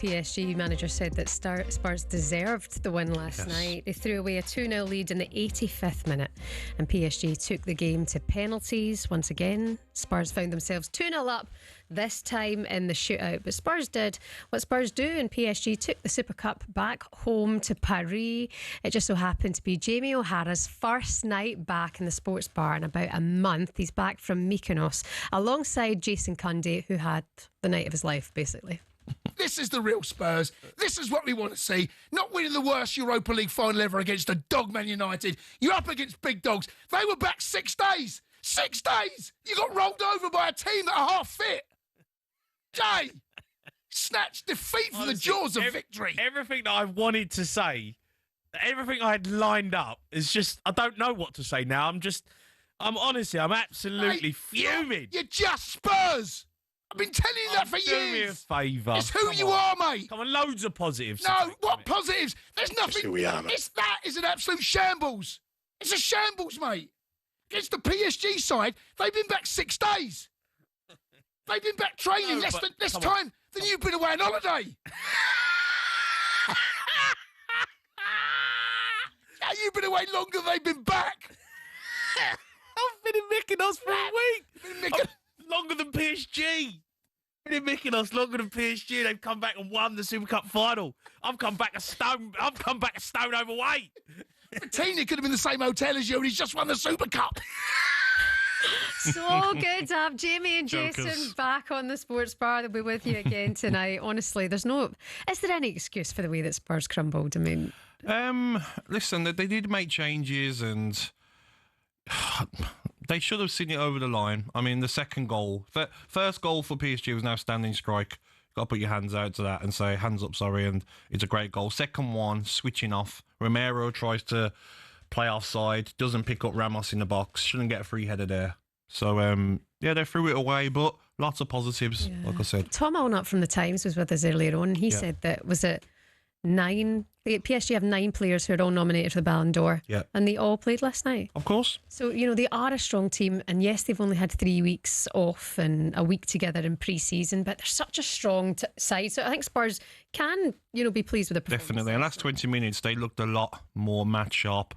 PSG manager said that Spurs deserved the win last night. They threw away a 2-0 lead in the 85th minute and PSG took the game to penalties. Once again, Spurs found themselves 2-0 up, this time in the shootout. But Spurs did what Spurs do, and PSG took the Super Cup back home to Paris. It just so happened to be Jamie O'Hara's first night back in the sports bar in about a month. He's back from Mykonos alongside Jason Cundy, who had the night of his life, basically. This is the real Spurs. This is what we want to see. Not winning the worst Europa League final ever against a dog Man United. You're up against big dogs. They were back 6 days. 6 days. You got rolled over by a team that are half fit. Jay, snatched defeat from the jaws of victory. Everything that I wanted to say, everything I had lined up is just, I don't know what to say now. I'm honestly, I'm absolutely fuming. You're just Spurs. I've been telling you that for years. Do me a favour. It's who you are, mate. Come on, loads of positives. No, what positives? There's nothing. It's who we are, mate. That is an absolute shambles. It's a shambles, mate. Against the PSG side, they've been back 6 days. They've been back training less time than you've been away on holiday. You've been away longer than they've been back. I've been in Mykonos for a week. Longer than PSG. Been in Mykonos longer than PSG. They've come back and won the Super Cup final. I've come back a stone overweight. Tina could have been in the same hotel as you, and he's just won the Super Cup. So good to have Jamie and Jason back on the Sports Bar. They'll be with you again tonight. Honestly, is there any excuse for the way that Spurs crumbled? I mean, listen, they did make changes and they should have seen it over the line. I mean, the second goal, first goal for PSG was now standing strike. Got to put your hands out to that and say, hands up, sorry, and it's a great goal. Second one, switching off. Romero tries to play offside, doesn't pick up Ramos in the box, shouldn't get a free header there. So, they threw it away, but lots of positives, like I said. Tom Allnutt from The Times was with us earlier on. He said that, was it 9? PSG have 9 players who are all nominated for the Ballon d'Or, and they all played last night. Of course. So, they are a strong team, and yes, they've only had 3 weeks off and a week together in pre-season, but they're such a strong side. So I think Spurs can, be pleased with the performance. Definitely. In the last 20 minutes, they looked a lot more match sharp,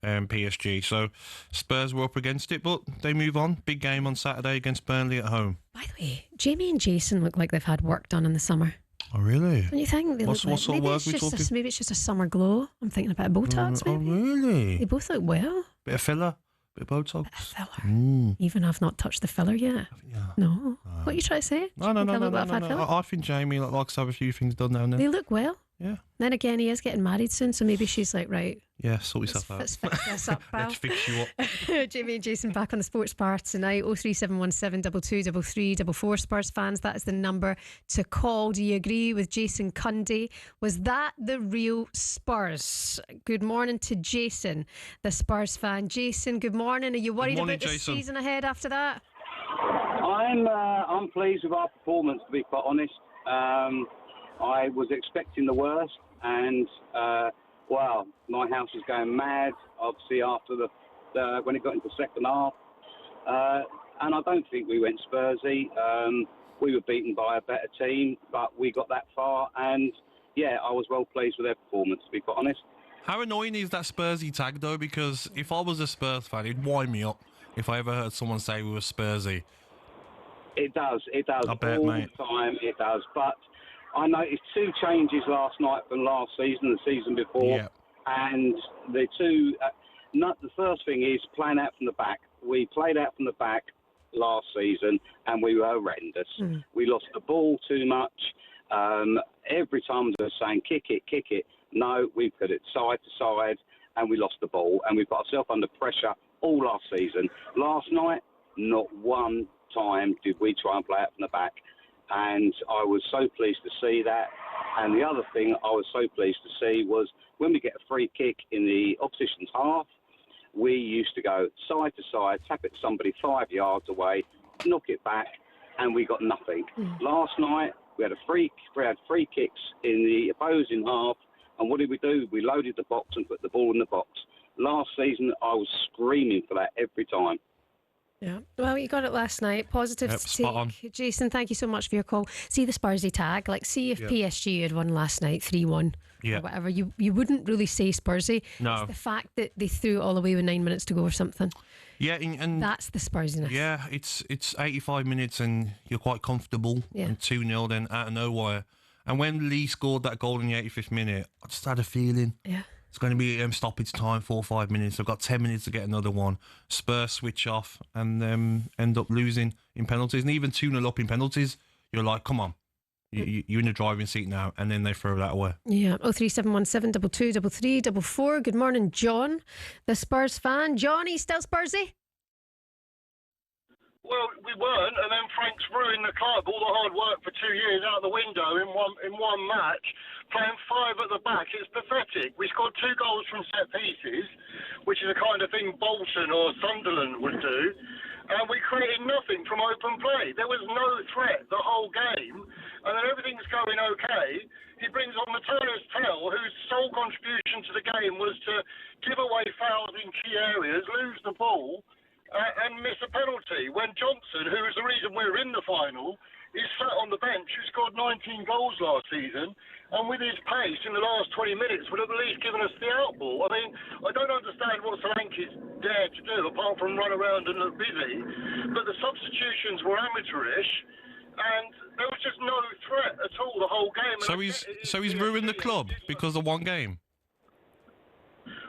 PSG. So Spurs were up against it, but they move on. Big game on Saturday against Burnley at home. By the way, Jamie and Jason look like they've had work done in the summer. Oh, really? Don't you think? What sort of work we talking? Maybe it's just a summer glow. I'm thinking about Botox, maybe. Oh, really? They both look well. Bit of filler, bit of Botox. Bit of filler. Even I've not touched the filler yet. No. What are you trying to say? No. I think Jamie likes to have a few things done down there. They look well. Yeah. Then again, he is getting married soon, so maybe she's like, right. Yeah, sort yourself out. Let's fix this up, pal. Let's fix you up. Jamie and Jason back on the Sports Bar tonight. 03717 22 33 Spurs fans, that is the number to call. Do you agree with Jason Cundy? Was that the real Spurs? Good morning to Jason, the Spurs fan. Jason, good morning. Are you worried about the season ahead after that? I'm pleased with our performance, to be quite honest. I was expecting the worst, and my house was going mad. Obviously, after when it got into the second half, and I don't think we went Spursy. We were beaten by a better team, but we got that far, and I was well pleased with their performance, to be quite honest. How annoying is that Spursy tag though? Because if I was a Spurs fan, it'd wind me up if I ever heard someone say we were Spursy. It does. I bet, mate. All the time, it does. But I noticed 2 changes last night from last season, the season before, and the two. The first thing is playing out from the back. We played out from the back last season, and we were horrendous. We lost the ball too much. Every time they were saying, kick it. No, we put it side to side, and we lost the ball, and we put ourselves under pressure all last season. Last night, not one time did we try and play out from the back. And I was so pleased to see that. And the other thing I was so pleased to see was when we get a free kick in the opposition's half, we used to go side to side, tap it to somebody 5 yards away, knock it back, and we got nothing. Last night, we had free kicks in the opposing half, and what did we do? We loaded the box and put the ball in the box. Last season, I was screaming for that every time. Yeah. Well, you got it last night. Positives Yep, to spot on. take. Jason, thank you so much for your call. See the Spursy tag. Like, see if PSG had won last night 3-1 or whatever, you wouldn't really say Spursy. No. It's the fact that they threw it all away with 9 minutes to go or something. Yeah, and That's the Spursiness. yeah, it's 85 minutes and you're quite comfortable. Yeah. And 2-0 then out of nowhere. And when Lee scored that goal in the 85th minute, I just had a feeling. Yeah. It's going to be stoppage time, 4 or 5 minutes. I've got 10 minutes to get another one. Spurs switch off and end up losing in penalties. And even 2-0 up in penalties, you're like, come on. You're in the driving seat now. And then they throw that away. Yeah. 03717 22 33 44. Good morning, John, the Spurs fan. Johnny, still Spursy? Well, we weren't, and then Frank's ruined the club. All the hard work for 2 years out the window in one match, playing 5 at the back. It's pathetic. We scored 2 goals from set pieces, which is the kind of thing Bolton or Sunderland would do, and we created nothing from open play. There was no threat the whole game, and then everything's going okay. He brings on Matthias Tell, whose sole contribution to the game was to give away fouls in key areas, lose the ball, and miss a penalty, when Johnson, who is the reason we're in the final, is sat on the bench, who scored 19 goals last season, and with his pace in the last 20 minutes would have at least given us the outball. I mean, I don't understand what Solanke's dared to do, apart from run around and look busy, but the substitutions were amateurish, and there was just no threat at all the whole game. So he's ruined the club because of one game?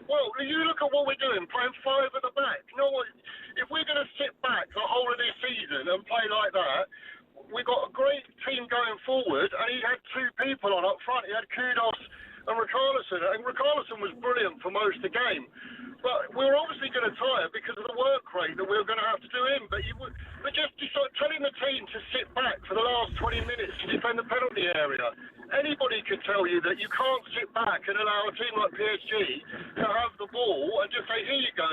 Well, you look at what we're doing, playing 5 at the back. If we're going to sit back the whole of this season and play like that, we've got a great team going forward, and he had 2 people on up front. He had Kudos and Richarlison, and Richarlison was brilliant for most of the game. But we were obviously going to tire because of the work rate that we were going to have to do in. But just telling the team to sit back for the last 20 minutes to defend the penalty area. Anybody could tell you that you can't sit back and allow a team like PSG to have the ball and just say, here you go,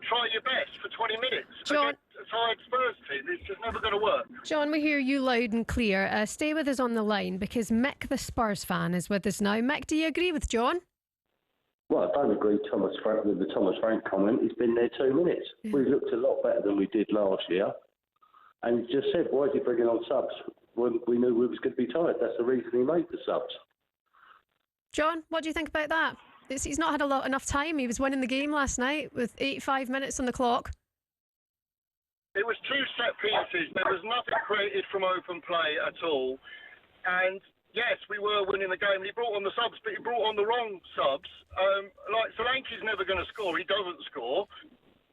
try your best for 20 minutes. John, a tired Spurs team, it's just never going to work. John, we hear you loud and clear. Stay with us on the line because Mick, the Spurs fan, is with us now. Mick, do you agree with John? Well, I don't agree with the Thomas Frank comment. He's been there 2 minutes. Yeah. We looked a lot better than we did last year. And he just said, why is he bringing on subs when we knew we was going to be tired? That's the reason he made the subs. John, what do you think about that? He's not had enough time. He was winning the game last night with 85 minutes on the clock. It was 2 set pieces. There was nothing created from open play at all. And yes, we were winning the game. He brought on the subs, but he brought on the wrong subs. Like Solanke's never going to score. He doesn't score.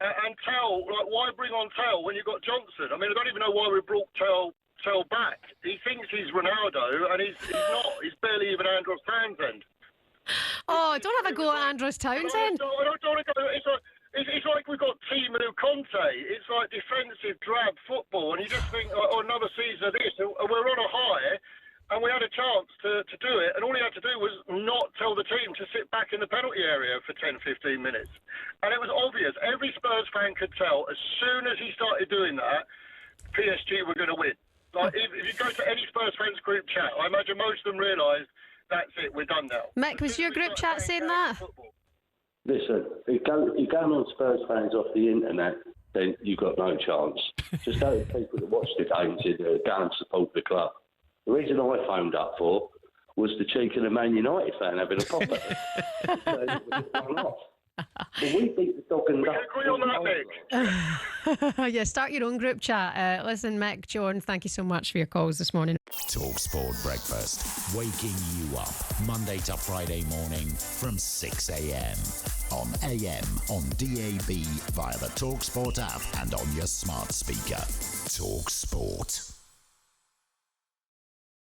And Tell, like, why bring on Tell when you've got Johnson? I mean, I don't even know why we brought Tell back. He thinks he's Ronaldo, and he's not. He's barely even Andros Townsend. Oh, don't have a go at Andros Townsend. I don't want to go. It's like we've got Timu Conte. It's like defensive drab football, and you just think, oh, another season of this, and we're on a high. And we had a chance to do it, and all he had to do was not tell the team to sit back in the penalty area for 10, 15 minutes. And it was obvious. Every Spurs fan could tell as soon as he started doing that, PSG were going to win. Like, if you go to any Spurs fans group chat, I imagine most of them realised, that's it, we're done now. Mick, was your group chat saying that? Listen, if you're going on Spurs fans off the internet, then you've got no chance. Just go to people that watch the games and go and support the club. The reason I phoned up for was the cheek of the Man United fan having a pop at it. But we beat the dog and duck. We agree on that, Mick. Yeah, start your own group chat. Listen, Mick, John, thank you so much for your calls this morning. talkSPORT Breakfast, waking you up Monday to Friday morning from 6 a.m. on AM, on DAB, via the talkSPORT app and on your smart speaker. talkSPORT.